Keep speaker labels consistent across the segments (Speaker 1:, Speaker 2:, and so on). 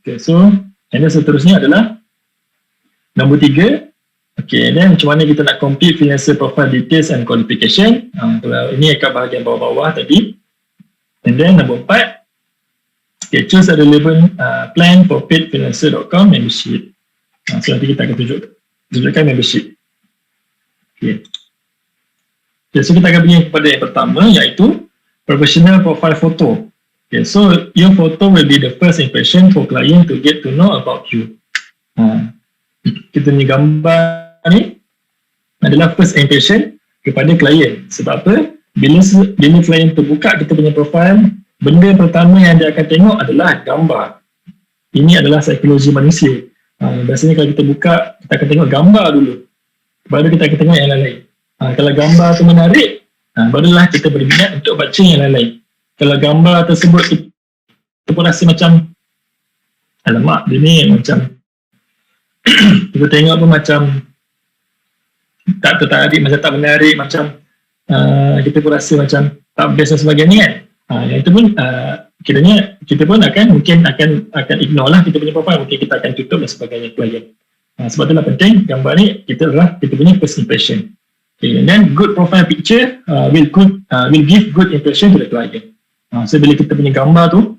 Speaker 1: Okay, so and then seterusnya adalah nombor 3. Okay, then macam mana kita nak complete freelancer profile details and qualification. Kalau ini kat bahagian bawah-bawah tadi. And then nombor 4, okay, choose a relevant plan for paidfreelancer.com membership. So nanti kita akan tunjukkan membership. Okay. Okay, so kita akan pergi kepada yang pertama, iaitu professional profile photo. Okay, so your photo will be the first impression for client to get to know about you. Kita punya gambar ni adalah first impression kepada klien. Sebab apa? Bila klien terbuka kita punya profile, benda pertama yang dia akan tengok adalah gambar. Ini adalah psikologi manusia. Biasanya kalau kita buka, kita akan tengok gambar dulu, baru kita akan tengok yang lain-lain. Kalau gambar tu menarik, barulah kita berminat untuk baca yang lain-lain. Kalau gambar tersebut kita pun rasa macam alamak, dia ni macam kita tengok pun macam tak tertarik, macam tak menarik, macam kita pun rasa macam tak best dan sebagainya kan. Yang itu pun kiranya kita pun mungkin akan ignore lah kita punya profile, mungkin kita akan tutup dan sebagainya klien. Sebab itulah penting gambar ni kita punya first impression. Okay, and then good profile picture will give good impression to the client. So bila kita punya gambar tu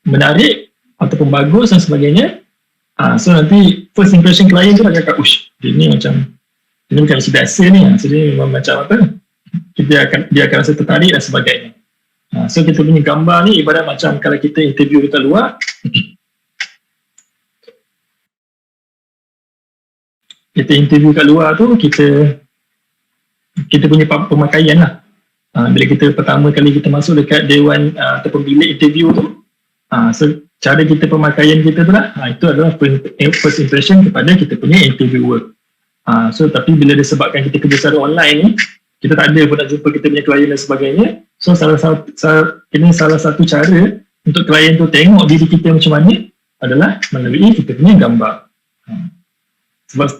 Speaker 1: menarik ataupun bagus dan sebagainya, so nanti first impression klien tu akan cakap, ush, dia ni macam, dia bukan macam biasa ni, so dia memang macam apa, dia akan rasa tertarik dan sebagainya. So kita punya gambar ni ibarat macam kalau kita interview dekat luar, kita interview kat luar tu, kita punya pemakaian lah. Bila kita pertama kali kita masuk dekat dewan ataupun bilik interview tu, so cara kita pemakaian kita tu lah, itu adalah first impression kepada kita punya interviewer. So tapi bila disebabkan kita kerja secara online ni, kita tak ada pun nak jumpa kita punya klien dan sebagainya, so salah satu cara untuk klien tu tengok diri kita macam mana adalah melalui kita punya gambar. Sebab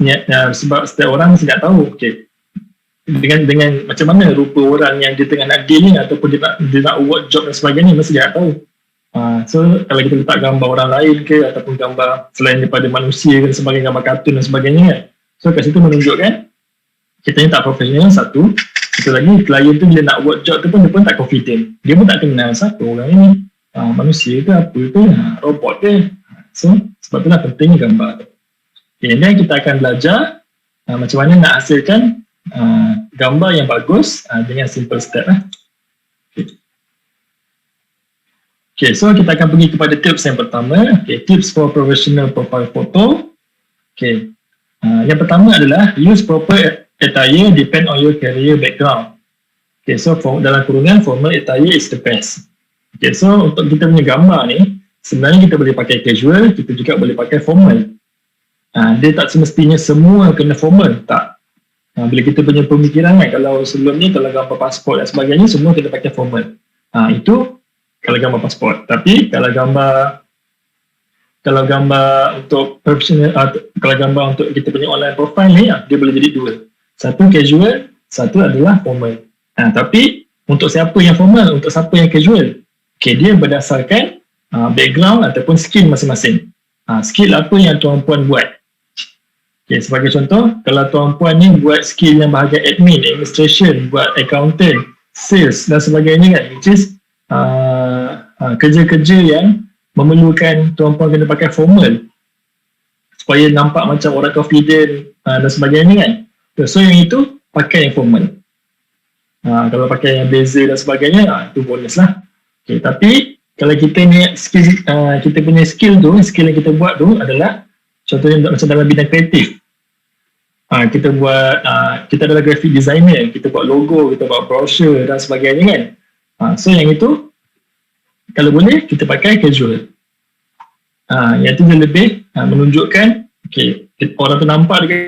Speaker 1: setiap orang mesti nak tahu, okay, dengan macam mana rupa orang yang dia tengah nak deal ni, ataupun dia nak work job dan sebagainya, mesti dia nak tahu. So kalau kita letak gambar orang lain ke, ataupun gambar selain daripada manusia ke, sebagainya, gambar kartun dan sebagainya kan, so kat situ menunjukkan kita ni tak profesional. Satu lagi, klien tu bila nak work job tu pun dia pun tak confident, dia pun tak kenal siapa orang ni, manusia ke apa ke, robot ke. So sebab itulah pentingnya gambar tu. Okay, dan kita akan belajar macam mana nak hasilkan gambar yang bagus dengan simple step lah. Okay, so kita akan pergi kepada tips yang pertama. Okay, tips for professional profile photo. Okay, yang pertama adalah use proper attire depend on your career background. Okay, so dalam kurungan formal attire is the best. Okay, so untuk kita punya gambar ni, sebenarnya kita boleh pakai casual, kita juga boleh pakai formal. Dia tak semestinya semua kena formal, tak. Bila kita punya pemikiran kan, kalau sebelum ni kalau gambar pasport dan sebagainya semua kita pakai formal. Itu kalau gambar pasport. Tapi kalau gambar untuk professional, kalau gambar untuk kita punya online profile ni, dia boleh jadi dua. Satu casual, satu adalah formal. Tapi untuk siapa yang formal, untuk siapa yang casual, okay, dia berdasarkan background ataupun skill masing-masing. Skill apa yang tuan-puan buat. Okay, sebagai contoh, kalau tuan-puan ni buat skill yang bahagian admin, administration, buat accountant, sales dan sebagainya kan, which is kerja-kerja yang memerlukan tuan-puan kena pakai formal supaya nampak macam orang confident dan sebagainya kan. So yang itu pakai yang formal. Kalau pakai yang blazer dan sebagainya, itu bonus lah. Okay, tapi kalau kita ni skill, kita punya skill tu, skill yang kita buat tu adalah contohnya macam dalam bidang kreatif. Kita adalah graphic designer, kita buat logo, kita buat brochure dan sebagainya kan. So yang itu kalau boleh kita pakai casual. Yang tu dia lebih menunjukkan, okay, orang tu nampak dia.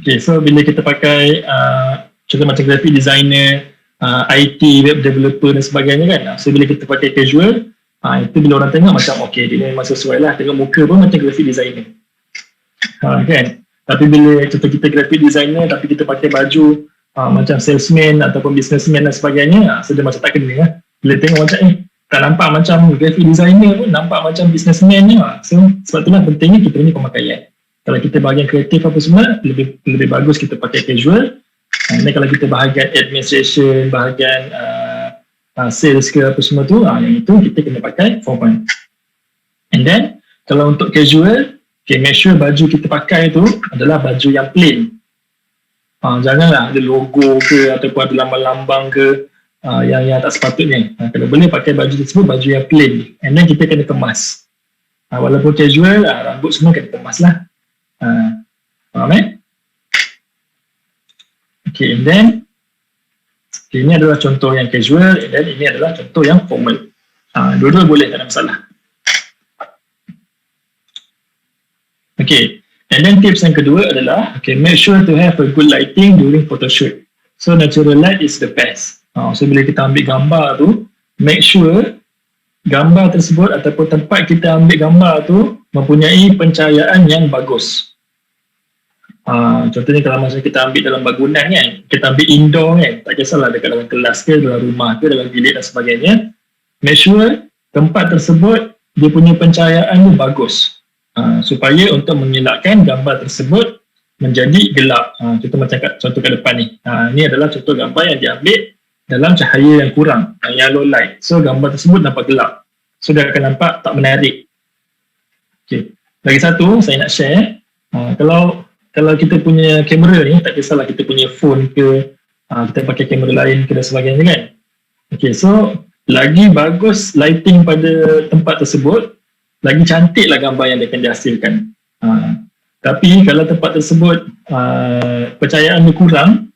Speaker 1: Okay, so bila kita pakai contoh macam graphic designer, IT, web developer dan sebagainya kan, so bila kita pakai casual, itu bila orang tengok macam okay, dia memang sesuai lah, tengok muka pun macam graphic designer. Kan? Tapi bila contoh kita graphic designer tapi kita pakai baju macam salesman ataupun businessman dan sebagainya, so dia macam tak kena lah. Bila tengok macam tak nampak macam graphic designer pun, nampak macam businessman ni lah. So sebab itulah pentingnya kita punya pemakaian. Kalau kita bahagian kreatif apa semua, lebih bagus kita pakai casual. Dan kalau kita bahagian administration, bahagian sales ke apa semua tu, yang itu kita kena pakai formal. And then kalau untuk casual, make sure baju kita pakai tu adalah baju yang plain. Janganlah ada logo ke ataupun ada lambang-lambang ke yang tak sepatutnya. Kalau boleh pakai baju tersebut, baju yang plain. And then kita kena kemas. Walaupun casual, rambut semua kena kemas lah. Faham Okay, and then ini adalah contoh yang casual, and then ini adalah contoh yang formal. Dua-dua boleh, tak ada masalah. Okay, and then tips yang kedua adalah make sure to have a good lighting during photoshoot. So natural light is the best. So bila kita ambil gambar tu, make sure gambar tersebut ataupun tempat kita ambil gambar tu mempunyai pencahayaan yang bagus. Contohnya kalau masa kita ambil dalam bangunan kan, kita ambil indoor kan, tak kisahlah dekat dalam kelas ke, dalam rumah ke, dalam bilik dan sebagainya, make sure tempat tersebut dia punya pencahayaan tu bagus, supaya untuk mengelakkan gambar tersebut menjadi gelap. Contoh kat depan ni, ni adalah contoh gambar yang diambil dalam cahaya yang kurang, yang low light, so gambar tersebut nampak gelap, so dia akan nampak tak menarik. Okay. Lagi satu saya nak share, kalau kita punya kamera ni, tak kisahlah kita punya phone ke, kita pakai kamera lain ke dan sebagainya kan. Okay, so lagi bagus lighting pada tempat tersebut, lagi cantiklah gambar yang akan dihasilkan. Tapi kalau tempat tersebut pencahayaan dia kurang,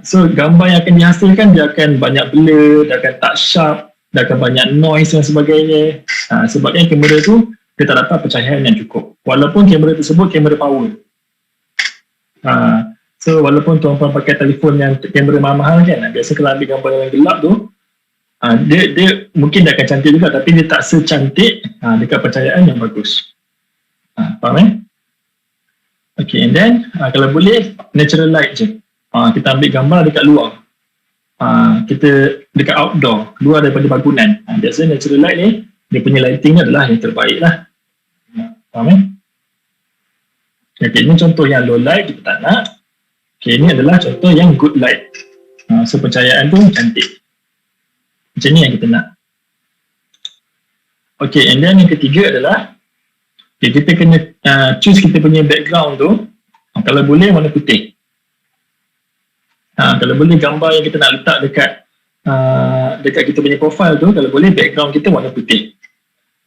Speaker 1: so gambar yang akan dihasilkan dia akan banyak blur, dia akan tak sharp, dia akan banyak noise dan sebagainya. Sebabnya kamera tu dia tak dapat pencahayaan yang cukup. Walaupun kamera tersebut kamera power. So walaupun tuan-tuan pakai telefon yang kamera mahal kan, biasa kalau ambil gambar yang gelap tu, dia mungkin dia akan cantik juga, tapi dia tak secantik dekat pencahayaan yang bagus. Faham Okay, and then kalau boleh natural light je. Kita ambil gambar dekat luar, kita dekat outdoor, luar daripada bangunan. Biasanya natural light ni, dia punya lighting adalah yang terbaik lah. Faham Okay, ini contoh yang low light, kita tak nak. Okay, ini adalah contoh yang good light. So pencahayaan tu cantik. Macam ni yang kita nak. Okay, and then yang ketiga adalah kita kena choose kita punya background tu, kalau boleh warna putih. Kalau boleh gambar yang kita nak letak dekat kita punya profile tu, kalau boleh background kita warna putih.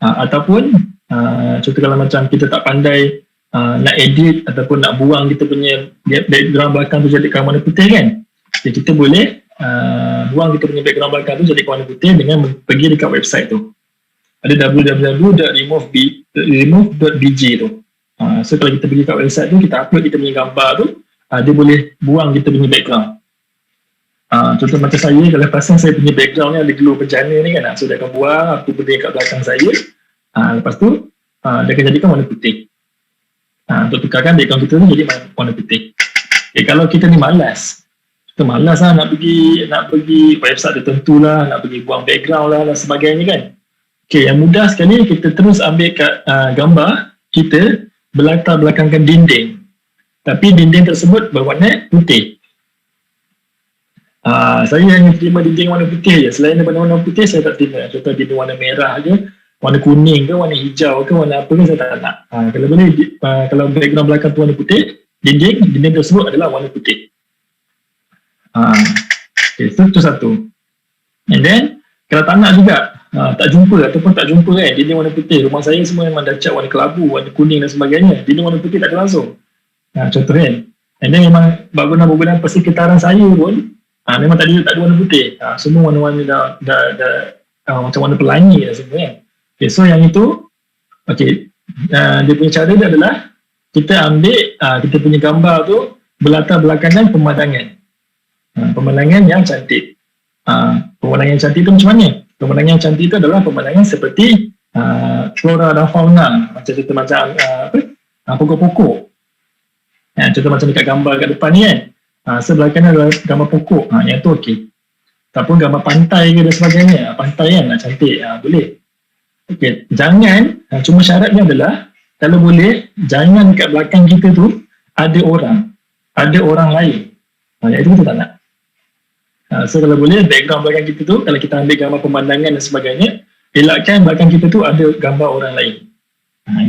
Speaker 1: Ataupun contoh kalau macam kita tak pandai nak edit ataupun nak buang kita punya background belakang tu jadikan warna putih kan, jadi kita boleh buang kita punya background belakang tu jadikan warna putih dengan pergi dekat website tu. Ada www.remove.bg tu. So kalau kita pergi kat website tu, kita upload kita punya gambar tu, dia boleh buang kita punya background. Contoh macam saya, kalau pasang saya punya background ni ada glow bejana ni kan, so dia akan buang apa benda kat belakang saya, lepas tu dia akan jadikan warna putih. Untuk tukarkan background kita tu jadi warna putih. Kalau kita ni malas, kita malas lah nak pergi website tertentu lah, nak pergi buang background lah dan sebagainya kan. Yang mudah sekali kita terus ambil kat gambar, kita berlatar belakangkan dinding, tapi dinding tersebut berwarna putih. Saya hanya terima dinding warna putih je. Selain daripada warna putih, saya tak terima. Contoh dinding warna merah je, warna kuning ke, warna hijau ke, warna apa ke, saya tak nak. Kalau boleh, kalau background belakang tu warna putih, dinding tersebut adalah warna putih. Itu satu. And then, kalau tak nak juga, tak jumpa kan, dinding warna putih, rumah saya semua memang dah cat warna kelabu, warna kuning dan sebagainya, dinding warna putih tak ada langsung. Contoh kan. And then memang bangunan-bangunan persekitaran saya pun memang tak ada warna putih. Semua warna-warna dah macam warna pelangi dah semua kan. So yang itu, dia punya cara dia adalah kita ambil kita punya gambar tu berlatar belakangkan pemandangan. Pemandangan yang cantik. Pemandangan yang cantik tu macam mana? Pemandangan yang cantik itu adalah pemandangan seperti flora dan fauna, macam pokok-pokok. Contoh macam dekat gambar kat depan ni kan, Sebelah kanan adalah gambar pokok, yang tu okey. Ataupun gambar pantai ke dan sebagainya, pantai kan nak cantik, boleh. Okey, jangan, cuma syaratnya adalah kalau boleh jangan kat belakang kita tu ada orang lain. Yang itu kita tak nak. So kalau boleh background belakang kita tu, kalau kita ambil gambar pemandangan dan sebagainya, elakkan belakang kita tu ada gambar orang lain.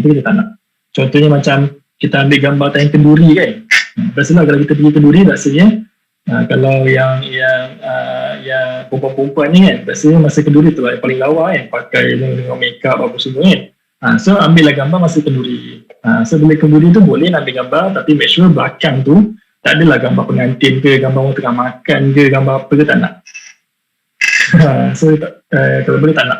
Speaker 1: Itu kita tak nak. Contohnya macam kita ambil gambar tayang kenduri kan. Biasalah kalau kita pergi kenduri rasanya kalau yang perempuan-perempuan ni kan, biasanya masa kenduri tu lah yang paling lawa kan, pakai dengan make up apa semua kan. So ambillah gambar masa kenduri. So bila kenduri tu boleh nak ambil gambar, tapi make sure belakang tu tak adalah gambar pengantin ke, gambar orang tengah makan ke, gambar apa ke, tak nak. So kalau boleh tak nak.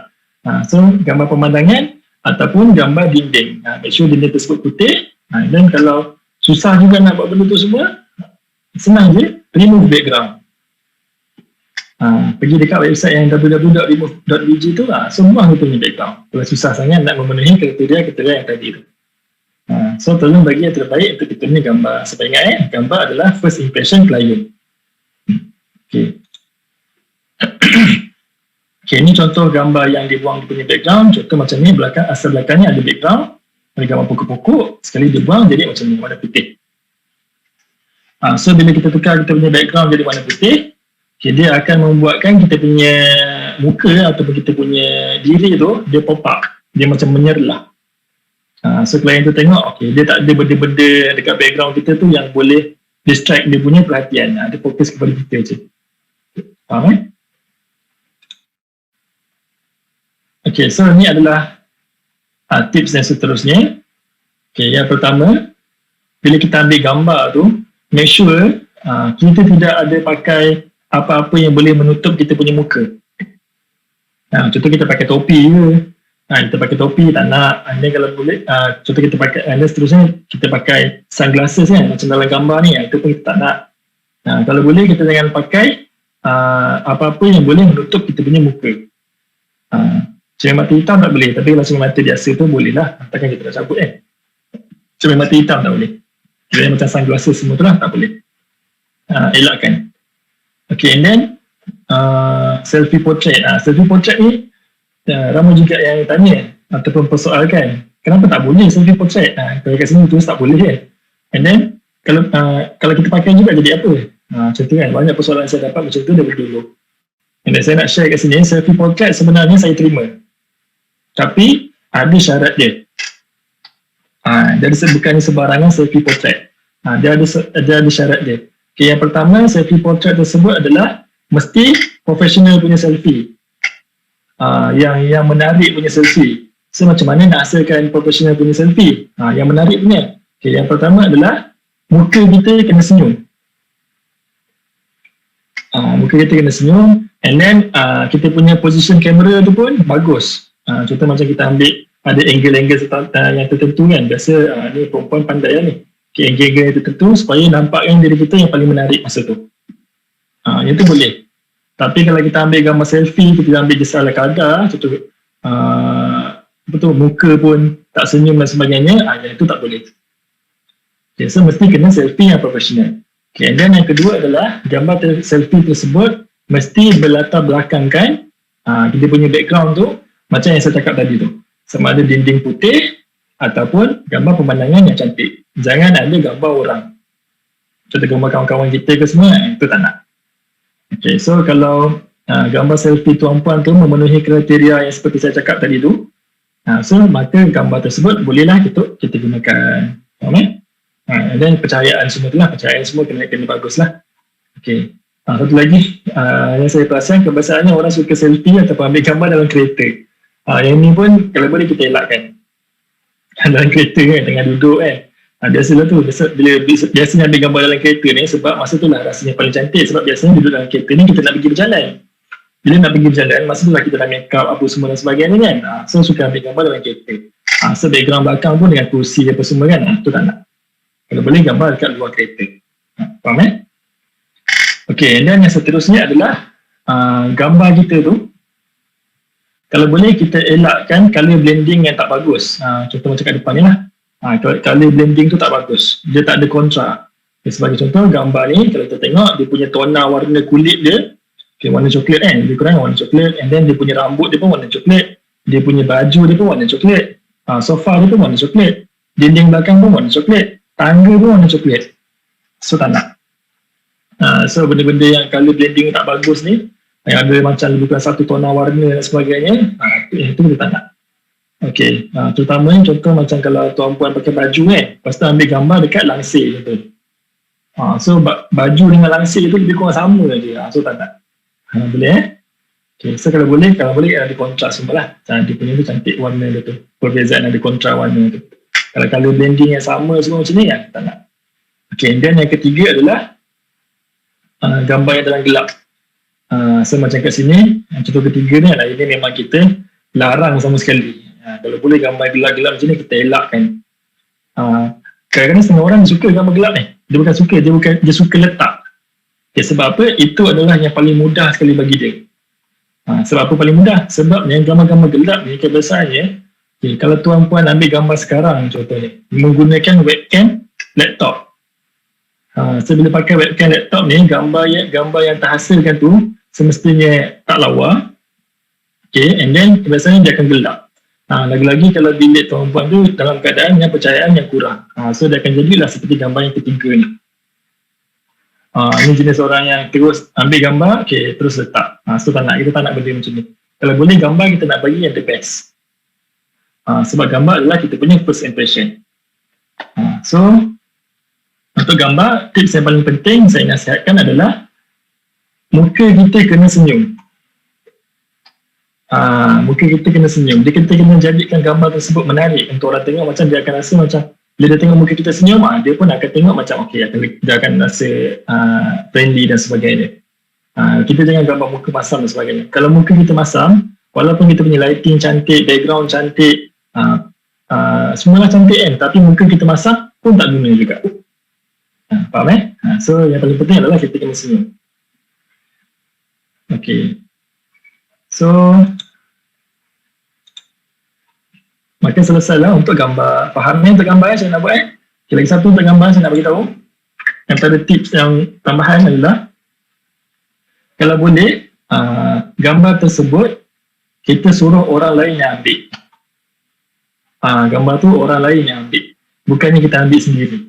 Speaker 1: So gambar pemandangan ataupun gambar dinding. Make sure dinding tersebut putih. Dan kalau susah juga nak buat benda tu semua, senang je, remove background. Pergi dekat website yang www.remove.bg tu semua tu punya background. Kalau susah sangat nak memenuhi kriteria yang tadi tu. So tolong bagi yang terbaik untuk kita punya gambar. Sebab ingat gambar adalah first impression client. Okay. Okay, ni contoh gambar yang dibuang dia punya background. Contoh macam ni, asal belakangnya ada background, ada gambar pokok-pokok, sekali dibuang jadi macam ni, warna putih. So bila kita tukar kita punya background jadi warna putih, okay, dia akan membuatkan kita punya muka ataupun kita punya diri tu, dia pop up, dia macam menyerlah. So klien tu tengok, okay, dia tak ada benda-benda dekat background kita tu yang boleh distract dia punya perhatian. Dia fokus kepada kita je. Faham Okay, so ni adalah tips yang seterusnya. Okay, yang pertama, bila kita ambil gambar tu, make sure kita tidak ada pakai apa-apa yang boleh menutup kita punya muka. Contoh kita pakai topi ke, kita pakai topi tak nak. Dan kalau boleh, contoh kita pakai, dan seterusnya kita pakai sunglasses kan, macam dalam gambar ni, itu pun kita tak nak. Kalau boleh kita jangan pakai apa-apa yang boleh menutup kita punya muka. Cermin mata hitam tak boleh, tapi kalau cermin mata biasa tu boleh lah, takkan kita nak cabut kan. Cermin mata hitam tak boleh. Kira macam sunglasses semua tu lah, tak boleh. Elakkan. Okay, and then selfie portrait. Selfie portrait ni ramai juga yang tanya ataupun persoalkan, kenapa tak boleh selfie portrait? Kalau kat sini tulis tak boleh kan. And then kalau kita pakai juga jadi apa? Contoh kan, banyak persoalan saya dapat macam tu daripada dulu. And then saya nak share kat sini, selfie portrait sebenarnya saya terima, tapi ada syarat dia. Jadi bukan sebarangan selfie portrait. Dia ada syarat dia. Okay, yang pertama, selfie portrait tersebut adalah mesti professional punya selfie. Yang menarik punya selfie. So macam mana nak hasilkan professional punya selfie? Yang menarik punya. Okay, yang pertama adalah muka kita kena senyum. Muka kita kena senyum, and then kita punya position kamera tu pun bagus. Contoh macam kita ambil ada angle-angle yang tertentu kan. Biasa ni perempuan pandai lah ni. Okay, angle-angle yang tertentu supaya nampakkan diri kita yang paling menarik masa tu. Yang tu boleh. Tapi kalau kita ambil gambar selfie, kita ambil je salah kadar, contoh muka pun tak senyum dan sebagainya, yang itu tak boleh. Okay, so mesti kena selfie yang profesional. Okay, dan yang kedua adalah gambar selfie tersebut mesti berlatar belakangkan kita punya background tu macam yang saya cakap tadi tu. Sama ada dinding putih ataupun gambar pemandangan yang cantik. Jangan ada gambar orang. Contoh gambar kawan-kawan kita ke semua, itu tak nak. Okay, so kalau gambar selfie tuan-puan tu memenuhi kriteria yang seperti saya cakap tadi tu, so maka gambar tersebut bolehlah kita gunakan. Faham? Dan pencahayaan semua tu lah, pencahayaan semua kena bagus lah. Okay. Satu lagi yang saya perasan, kebiasaannya orang suka selfie ataupun ambil gambar dalam kereta. Yang ni pun kalau boleh kita elakkan. Dalam kereta kan, tengah duduk kan. Biasalah tu, biasanya ambil gambar dalam kereta ni sebab masa tu lah rasanya paling cantik. Sebab biasanya duduk dalam kereta ni kita nak pergi berjalan. Bila nak pergi berjalan, masa tu lah kita dah make up apa semua dan sebagainya kan. So suka ambil gambar dalam kereta. So background belakang pun dengan kursi apa semua kan, tu tak nak. Kalau boleh gambar dekat luar kereta. Faham Okay, dan yang seterusnya adalah gambar kita tu, kalau boleh kita elakkan color blending yang tak bagus. Contoh macam kat depan ni lah. Color blending tu tak bagus. Dia tak ada kontra. Sebagai contoh, gambar ni kalau kita tengok dia punya tona warna kulit dia, okay, warna coklat kan, lebih kurang warna coklat, and then dia punya rambut dia pun warna coklat, dia punya baju dia pun warna coklat, sofa dia pun warna coklat, dinding belakang pun warna coklat, tangga pun warna coklat. So tak nak. So benda-benda yang color blending tak bagus ni, yang ada macam lebih kurang satu tona warna dan sebagainya, itu kita tak nak. Okay, terutamanya contoh macam kalau tuan-puan pakai baju kan, lepas tu ambil gambar dekat langsir contoh. So baju dengan langsir itu lebih kurang sama je, so tak nak. Boleh okay, so kalau boleh ada kontras semua lah. Dia punya tu cantik warna dia tu, perbezaan ada kontras warna tu. Kalau color blending yang sama semua macam ni tak nak. Okay, dan yang ketiga adalah gambar yang dalam gelap. So macam kat sini, contoh ketiga ni adalah ini memang kita larang sama sekali. Kalau boleh gambar gelap-gelap macam ni kita elakkan. Kadang-kadang setengah orang suka gambar gelap ni. Dia bukan suka, dia suka letak. Okay, sebab apa? Itu adalah yang paling mudah sekali bagi dia. Sebab apa paling mudah? Sebab yang gambar-gambar gelap ni kebiasaannya, okay, kalau tuan-puan ambil gambar sekarang contohnya, menggunakan webcam laptop. So bila pakai webcam laptop ni, gambar yang terhasilkan tu semestinya tak lawa. Okay, and then kebiasaannya dia akan gelap. Lagi-lagi kalau bilik tuan-puan tu dalam keadaan yang percayaan yang kurang. So dia akan jadilah seperti gambar yang ketiga ni. Ini jenis orang yang terus ambil gambar, okay, terus letak. So kita tak nak benda macam ni. Kalau boleh gambar kita nak bagi yang the best. Sebab gambar adalah kita punya first impression. So untuk gambar, tips yang paling penting saya nasihatkan adalah muka kita kena senyum. Muka kita kena senyum. Kita kena jadikan gambar tersebut menarik untuk orang tengok, macam dia akan rasa macam bila dia tengok muka kita senyum, dia pun akan tengok macam okey, dia akan rasa friendly dan sebagainya. Kita jangan gambar muka masam dan sebagainya. Kalau muka kita masam, walaupun kita punya lighting cantik, background cantik, semualah cantik kan, tapi muka kita masam pun tak guna juga. Faham So yang paling penting adalah kita kena senyum. Okey. So maka selesailah untuk gambar. Faham ni untuk gambar saya nak buat Okay, lagi satu untuk gambar saya nak beritahu. Antara tips yang tambahan adalah kalau boleh gambar tersebut kita suruh orang lain yang ambil. Gambar tu orang lain yang ambil, bukannya kita ambil sendiri.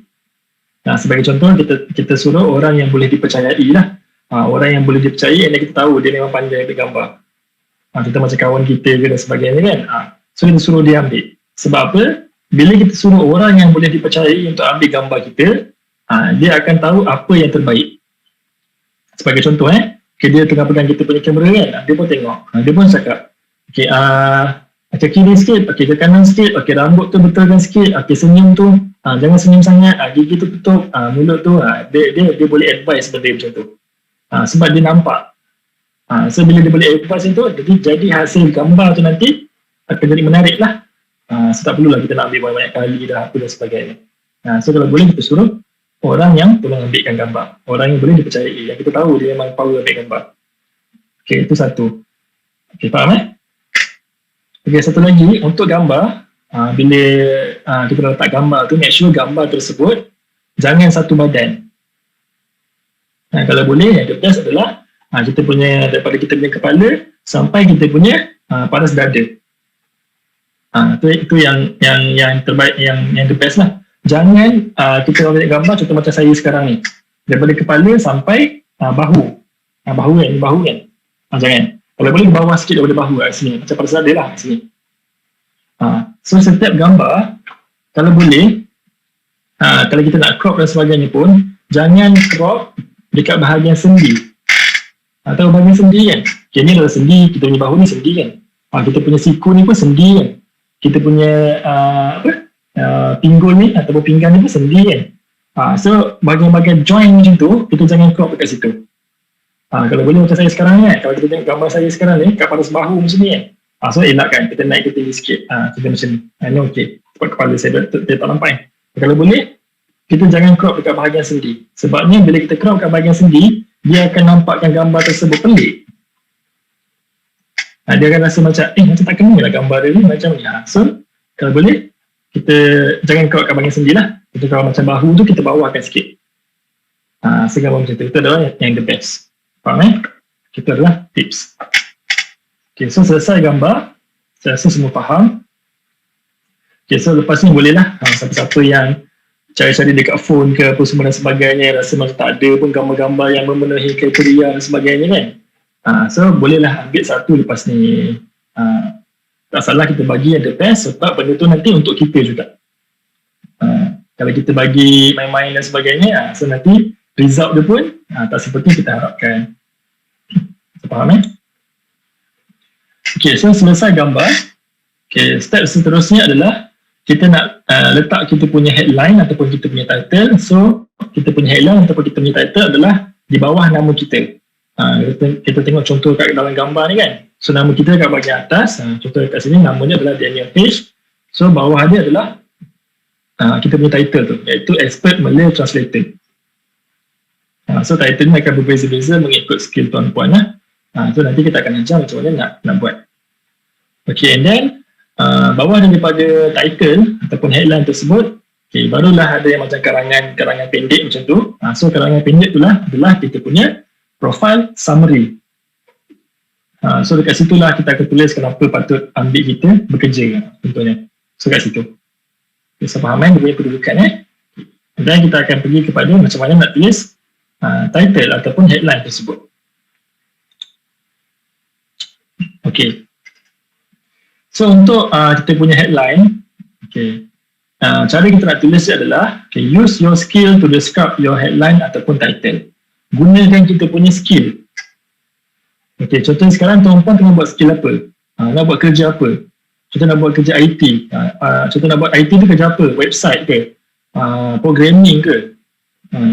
Speaker 1: Sebagai contoh, kita suruh orang yang boleh dipercayai lah. Orang yang boleh dipercayai, dan kita tahu dia memang pandai ambil gambar. Kita macam kawan kita ke dan sebagainya kan. So kita suruh dia ambil. Sebab apa? Bila kita suruh orang yang boleh dipercayai untuk ambil gambar kita, dia akan tahu apa yang terbaik. Sebagai contoh dia tengah pegang kita punya kamera kan, dia pun tengok, dia pun cakap okay, ke kiri sikit, okay, ke kanan sikit, okay, rambut tu betulkan sikit, okay, senyum tu jangan senyum sangat, gigi tu tutup, mulut tu, dia boleh advise benda macam tu. Sebab dia nampak. So bila dia boleh advise itu, jadi hasil gambar tu nanti akan jadi menarik lah. So tak perlulah kita nak ambil banyak-banyak kali dah, apa dan sebagainya. So kalau boleh kita suruh orang yang tolong ambilkan gambar, orang yang boleh dipercayai, yang kita tahu dia memang power ambil gambar. Okay, itu satu. Okay, faham Okay, satu lagi untuk gambar, bila kita letak gambar tu, make sure gambar tersebut jangan satu badan. Kalau boleh, yang the best adalah kita punya, daripada kita punya kepala sampai kita punya paras dada. Itu yang terbaik, yang the best lah. Jangan kita ambil gambar contoh macam saya sekarang ni, daripada kepala sampai bahu. Bahu kan. Jangan. Kalau boleh bawah sikit daripada bahu kat sini, macam paras dada lah kat sini. So setiap gambar, kalau boleh, kalau kita nak crop dan sebagainya pun, jangan crop dekat bahagian sendi. Atau bahagian sendi kan. Okay, ni adalah sendi, kita punya bahu ni sendi kan. Kita punya siku ni pun sendi kan. Kita punya pinggul ni ataupun pinggang ni pun sendi kan. So bahagian-bahagian joint macam tu, kita jangan crop dekat situ. Kalau boleh macam saya sekarang ni kan, kalau kita tengok gambar saya sekarang ni, kat paras bahu macam ni kan. So elakkan, kita naik ke tinggi sikit. Kita macam ni. Ini okey. Sebab kepala saya dia tak nampak. Kalau boleh, kita jangan crop dekat bahagian sendi. Sebabnya bila kita crop dekat bahagian sendi, dia akan nampakkan gambar tersebut pelik. Dia akan rasa macam, macam tak kena lah gambar dia ni, macam ni. So, kalau boleh, kita jangan crop dekat bahagian sendi lah. Kita kalau macam bahu tu, kita bawahkan sikit. Segambar macam tu, itu adalah yang the best. Faham Itu adalah tips. Okay, so selesai gambar, saya rasa semua faham. Okay, so lepas ni bolehlah siapa-siapa yang cari-cari dekat phone ke apa semua dan sebagainya, rasa macam tak ada pun gambar-gambar yang memenuhi kriteria dan sebagainya kan. So bolehlah ambil satu lepas ni. Tak salah kita bagi yang the best sebab benda tu nanti untuk kita juga. Kalau kita bagi main-main dan sebagainya, so nanti result dia pun tak seperti kita harapkan. Faham Okay, so selesai gambar. Okay, step seterusnya adalah kita nak letak kita punya headline ataupun kita punya title. So, kita punya headline ataupun kita punya title adalah di bawah nama kita. Kita tengok contoh kat dalam gambar ni kan. So, nama kita kat bahagian atas. Contoh kat sini namanya adalah Daniel Page. So, bawah dia adalah kita punya title tu, iaitu Expert Malay Translator. So, title ni akan berbeza-beza mengikut skill tuan-puan lah. So, nanti kita akan ajar macam mana nak buat. Okay, and then bawah daripada title ataupun headline tersebut, okay, barulah ada yang macam karangan pendek macam tu. So karangan pendek itulah adalah kita punya profile summary. So dekat situlah kita akan tulis kenapa patut ambil kita bekerja contohnya. So kat situ. Okay, so faham dia punya kedudukan dan kita akan pergi kepada macam mana nak tulis title ataupun headline tersebut. Okay. So untuk kita punya headline, okay, cara kita nak tulis adalah use your skill to describe your headline ataupun title. Gunakan kita punya skill. Okay, contohnya sekarang tuan-puan tengah buat skill apa? Nak buat kerja apa? Contoh nak buat kerja IT. Contoh nak buat IT tu kerja apa? Website ke? Programming ke?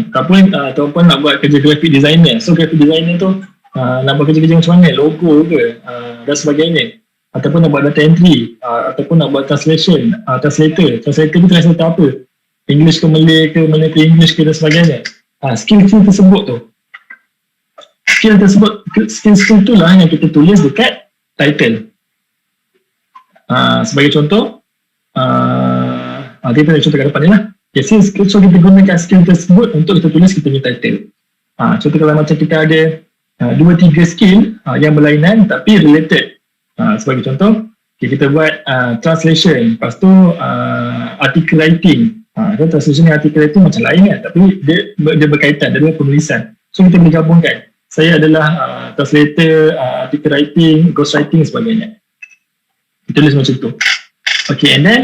Speaker 1: Ataupun tuan-puan nak buat kerja graphic designer. So graphic designer tu nak buat kerja-kerja macam mana? Logo ke? Dan sebagainya. Ataupun nak buat data entry, ataupun nak buat translation, translator tu translator apa? English ke Malay ke, Malay ke English ke dan sebagainya. Skill tersebut tu. Skill tu lah yang kita tulis dekat title. Sebagai contoh, kita contoh kat depan ni lah. Okay, so kita gunakan skill tersebut untuk kita tulis kita punya title. Contoh kalau macam kita ada 2-3 skill yang berlainan tapi related. Sebagai contoh, kita buat translation, lepas tu article writing. Translation dan article writing macam lain kan, tapi dia berkaitan, dia ada penulisan. So kita boleh gabungkan. Saya adalah translator, article writing, ghost writing sebagainya. Kita tulis macam tu. Okay, and then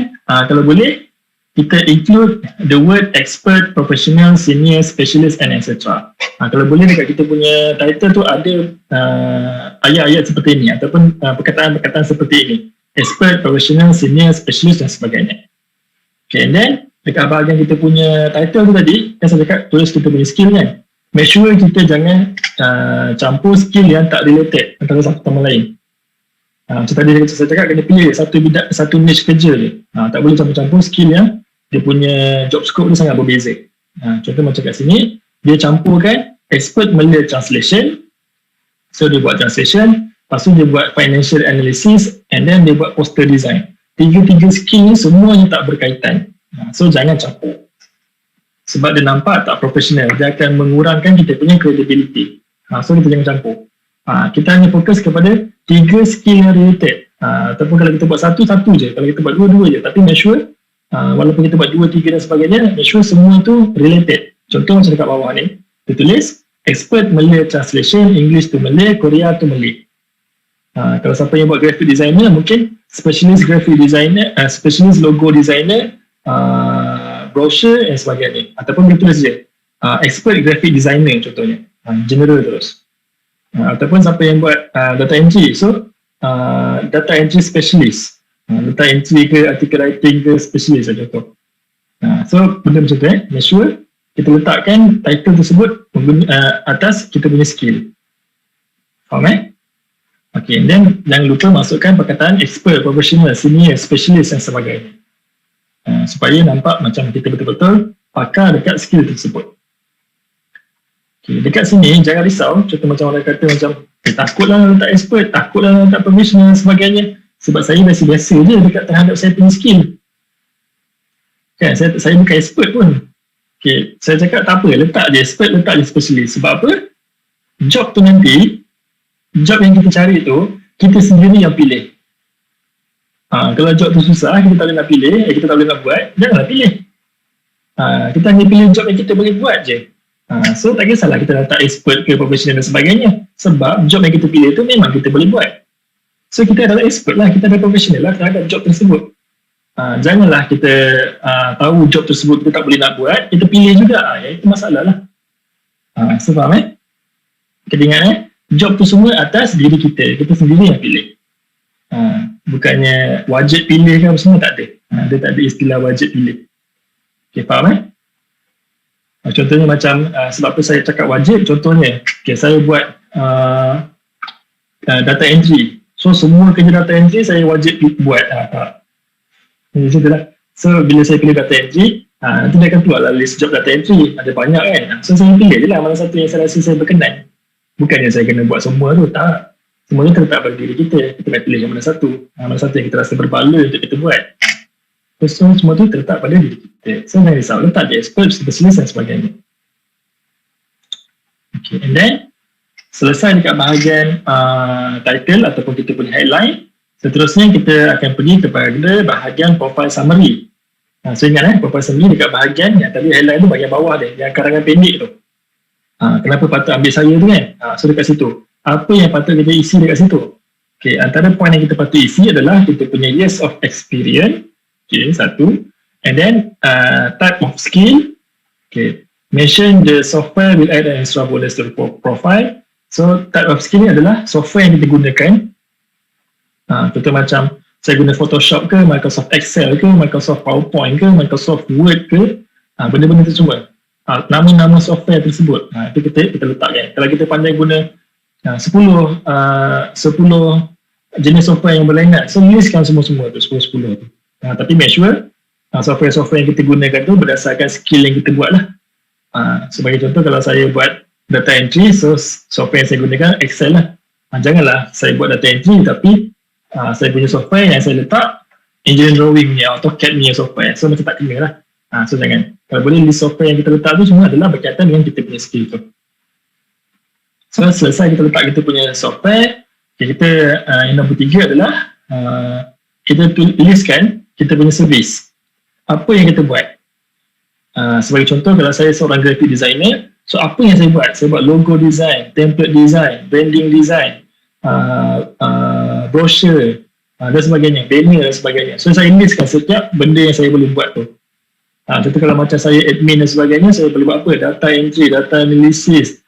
Speaker 1: kalau boleh, kita include the word expert, professional, senior, specialist and etc. Kalau boleh dekat kita punya title tu ada ayat-ayat seperti ini ataupun perkataan-perkataan seperti ini. Expert, professional, senior, specialist dan sebagainya. Okay, and then dekat bahagian kita punya title tu tadi, yang saya cakap tulis kita punya skill kan. Make sure kita jangan campur skill yang tak related antara satu sama lain. Macam tadi saya cakap kena pilih satu niche kerja je. Tak boleh campur-campur skill yang dia punya job scope tu sangat berbeza. Contoh macam kat sini, dia campurkan expert Malay translation. So dia buat translation, lepas tu dia buat financial analysis and then dia buat poster design. Tiga-tiga skill ni semuanya tak berkaitan. So jangan campur. Sebab dia nampak tak profesional, dia akan mengurangkan kita punya credibility. So kita jangan campur. Kita hanya fokus kepada 3 skill yang related. Ataupun kalau kita buat satu je. Kalau kita buat dua je. Tapi make sure, walaupun kita buat 2, 3 dan sebagainya, make sure semua tu related. Contoh macam dekat bawah ni, kita tulis expert Malay translation, English to Malay, Korea to Malay. Kalau siapa yang buat graphic designer, mungkin specialist graphic designer, specialist logo designer, brochure dan sebagainya. Ataupun kita tulis je expert graphic designer contohnya, general terus. Ataupun siapa yang buat data entry, so data entry specialist, data entry ke article writing ke specialist lah contoh. So benda macam tu make sure kita letakkan title tersebut atas kita punya skill. Faham Okay, and then jangan lupa masukkan perkataan expert, professional, senior, specialist dan sebagainya. Supaya nampak macam kita betul-betul pakar dekat skill tersebut. Okay, dekat sini jangan risau, contoh macam orang kata macam takutlah letak expert, takutlah letak professional dan sebagainya. Sebab saya biasa-biasa je dekat terhadap saya punya skill. Kan, saya bukan expert pun. Okay, saya cakap tak apa, letak je expert, letak je specialist. Sebab apa? Job tu nanti, job yang kita cari tu, kita sendiri yang pilih. Kalau job tu susah, kita tak boleh nak pilih, kita tak boleh nak buat, janganlah pilih. Kita hanya pilih job yang kita boleh buat je. So tak kisahlah kita letak expert ke professional dan sebagainya. Sebab job yang kita pilih tu memang kita boleh buat. So kita adalah expert lah, kita adalah professional lah terhadap job tersebut. Janganlah kita tahu job tersebut kita tak boleh nak buat, kita pilih juga, itu masalah lah. So faham kita ingat job tu semua atas diri kita sendiri yang pilih. Bukannya wajib pilih kan semua, tak ada. Dia tak ada istilah wajib pilih. Okay, faham contohnya macam sebab apa saya cakap wajib, contohnya saya buat data entry, so semua kerja data entry saya wajib buat. So bila saya pilih data entry, nanti dia akan keluar lah list job data entry, ada banyak kan, so saya pilih je lah mana satu yang saya rasa saya berkenan. Bukannya saya kena buat semua tu, tak. Semua tu terletak pada diri kita nak pilih yang mana satu yang kita rasa berbaloi untuk kita buat. So semua tu terletak pada diri kita. So jangan risau, letak je expert, specialist dan sebagainya. Okay, and then selesai dekat bahagian title ataupun kita punya headline, seterusnya kita akan pergi kepada bahagian profile summary. So ingat profile summary dekat bahagian yang tadi headline tu bahagian bawah dia, yang karangan pendek tu. Kenapa patut ambil saya tu kan? So dekat situ, apa yang patut kita isi dekat situ? Okay, antara poin yang kita patut isi adalah kita punya years of experience. Okay, satu. And then type of skill. Okay, mention the software will add an extra bonus to the profile. So type of skill ni adalah software yang kita gunakan. Contoh macam saya guna Photoshop ke, Microsoft Excel ke, Microsoft PowerPoint ke, Microsoft Word ke, benda-benda tu semua. Nama-nama software tersebut, itu kita letakkan. Kalau kita pandai guna 10 jenis software yang berlainan, so listkan semua-semua tu, 10-10 tu. Tapi make sure software-software yang kita gunakan tu berdasarkan skill yang kita buat lah. Sebagai contoh, kalau saya buat data entry, so software yang saya gunakan Excel lah. Janganlah saya buat data entry tapi saya punya software yang saya letak engineering drawing ni, AutoCAD ni software, so macam tak kena lah. So jangan. Kalau boleh list software yang kita letak tu semua adalah berkaitan dengan kita punya skill tu. So selesai kita letak kita punya software, kita yang nombor 3 adalah kita tuliskan kita punya servis. Apa yang kita buat? Sebagai contoh, kalau saya seorang graphic designer, so apa yang saya buat? Saya buat logo design, template design, branding design, brochure dan sebagainya, banner dan sebagainya. So saya listkan setiap benda yang saya boleh buat tu. Contoh kalau macam saya admin dan sebagainya, saya boleh buat apa? Data entry, data analysis,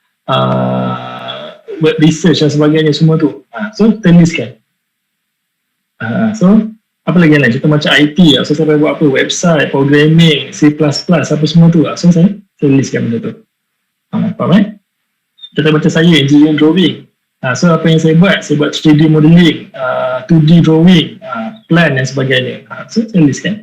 Speaker 1: web research dan sebagainya, semua tu. So kita listkan. So apa lagi yang lain? Contoh macam IT, so saya boleh buat apa? Website, programming, C++, apa semua tu. So saya listkan benda tu. Faham Contoh macam saya engineering drawing. So apa yang saya buat? Saya buat 3D modeling, 2D drawing, plan dan sebagainya. So saya listkan.